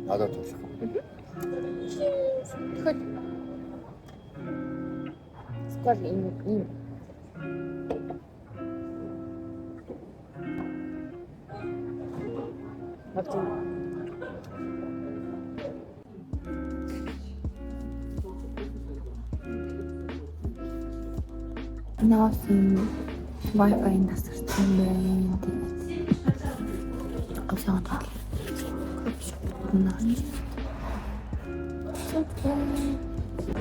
Надад болох. Тэгэхээр сквал ийм Батгүй. Носын Wi-Fi тасарсан байна. Авсан тал. Наач.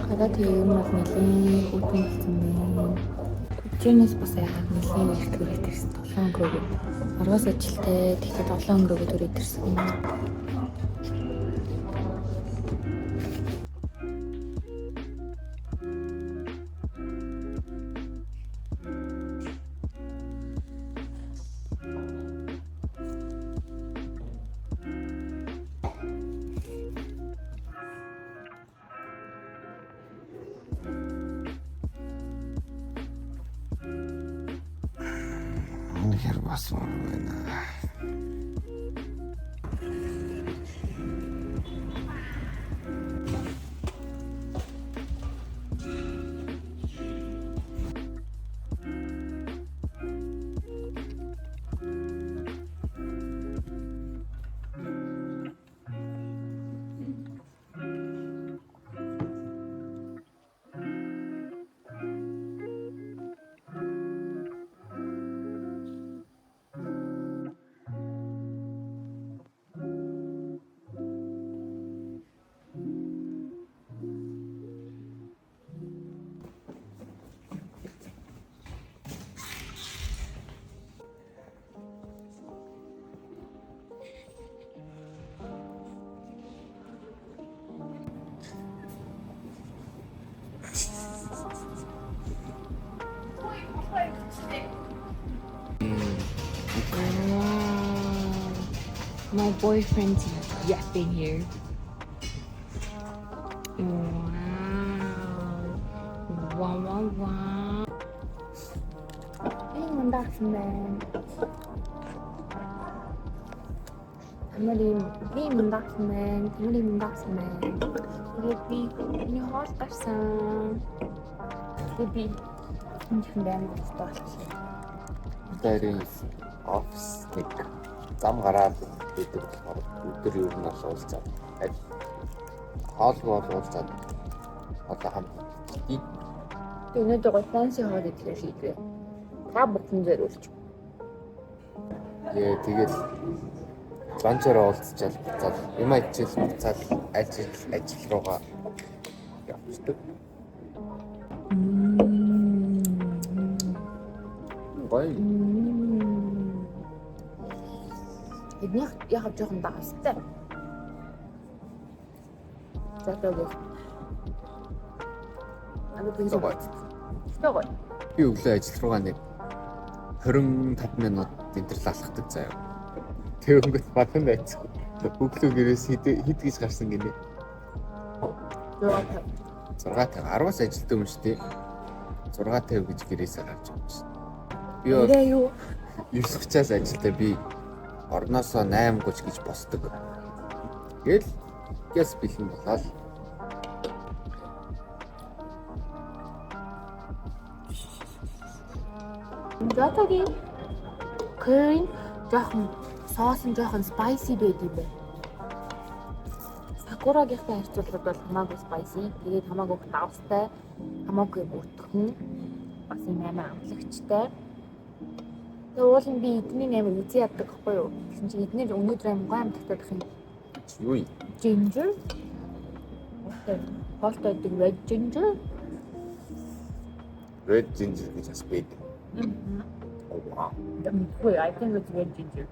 Хадаа тийм юм бол нэлээ хөтөлсөн байна. Хүчнээс бас яагаад нэлээ их төрөд ирсэн 7 өнгөрөө. Оргоос ажилтай тэгтээ 7 өнгөрөө төрөд ирсэн. Үнэхээр бас муу байна. My boyfriend's yapping here. Wow. Wow. Ийм ундагсан байна. Тамирын ундагсан байна. Тамирын ундагсан байна. Тэгээд би энэ хоол гарсан. Тэгээд би энэ байна болчихсон. Тэрийн офис нэг зам гараад гэдэг болохоор өдөр юу нь бол уулзаад хоолгүй уулзаад одоо хамт ий. Тэгээд өнөөдөр фэнси хоол идэх шийдвэ. Та бүхэн зориулж. Тэгээд ланчаараа уулзчаал буцаад юм ичээл буцаад ажил руугаа явчихдаг. Гоё. Эднийх яг жоохон дагастай. Зэтэг. Тэгвэл Би өглөө ажил руугаа нэг 25 минут интервал алхдаг заяа. Тэгэнгүүт бадан байц. Өглөө гэрээс хэд гэж гарсан гинэ. 6:50 10-аас ажилтдаг юм шүү дээ. 6:50 гэж гэрээсээ гарч байгаа юм шүү. Би бол 9:30-аас ажилтаа би орноосоо 8:30 гэж босдог. Тэгэл гэс бэлэн болоод Зэтгийн curry жоохон соус нь жоохон spicy байд юм байна. Сакурагийнхтай харьцуулбал бол хамаагүй spicy, тэгээд хамаагүй давстай, хамаагүй өтгөн, бас юм амар амлагчтай. Тэгээд уул нь би эдний амар үзий яддаг байхгүй юу? Гэсэн чинь эднэр өнөөдөр амар гоо амтагтах юм. юу юм? Ginger. Холтой дэг red ginger. Red ginger гэж бас байдаг. Oh wow. Wait, I think it's red ginger.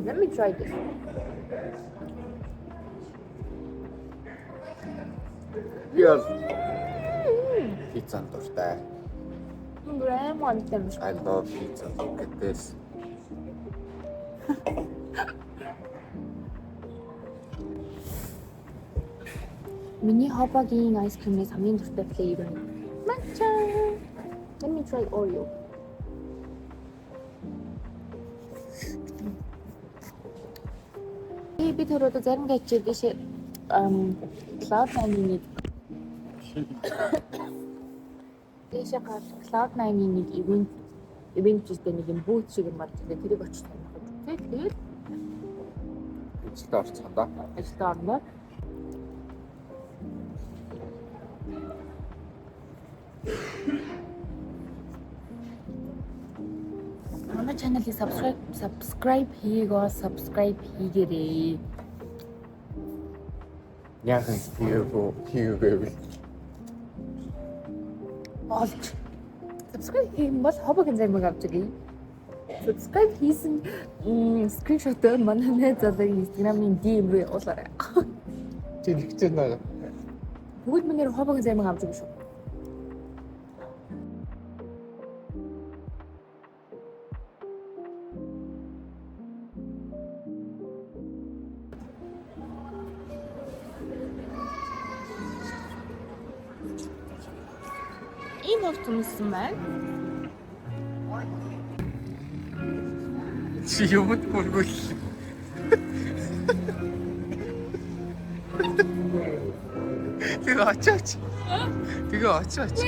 Let me try this. Yes. Pizza дуртай. Lemon them. I love pizza. Look at this. Миний хобогийн ice cream-ээс хамгийн дуртай flavor нь matcha. Let me try Oreo. би тэр удаа зарим гачиг дэше Cloud9-ийн дэше гал Cloud9-ийн нэг ивент гэжтэй нэг юм бүүт шиг юм байна. Тэрийг очиж таних гэж. Тэгээд Ажилдаа орцсон да. ажилдаа орно. Манай channel-ийг subscribe хийгээрэй. Яахан хийгээгүй. Олж. Subscribe хийх бол хоббигийн зармаг авч ирье. Subscribe хийсэн скриншот манай найз залуугийн Instagram-ийн DM рүү явуулаарай. Чи тэгж байгаа. Бүгд минийхээ хоббигийн зармаг авч ирнэ шүү. Ийм хувцсан байна. Чи юмд бүргүүл. Тэгээ очооч. Тэгээ очооч.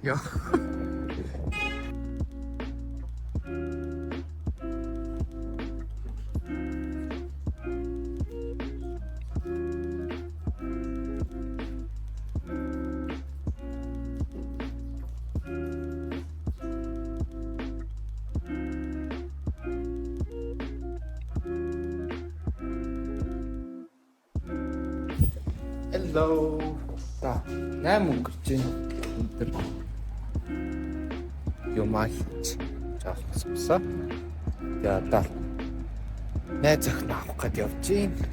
Яа. Hello. Та 8 өнгөрч байна. Өнтер юмаа хийж жаалцсан. Тэгээ одоо найз охин авах гээд явж байна.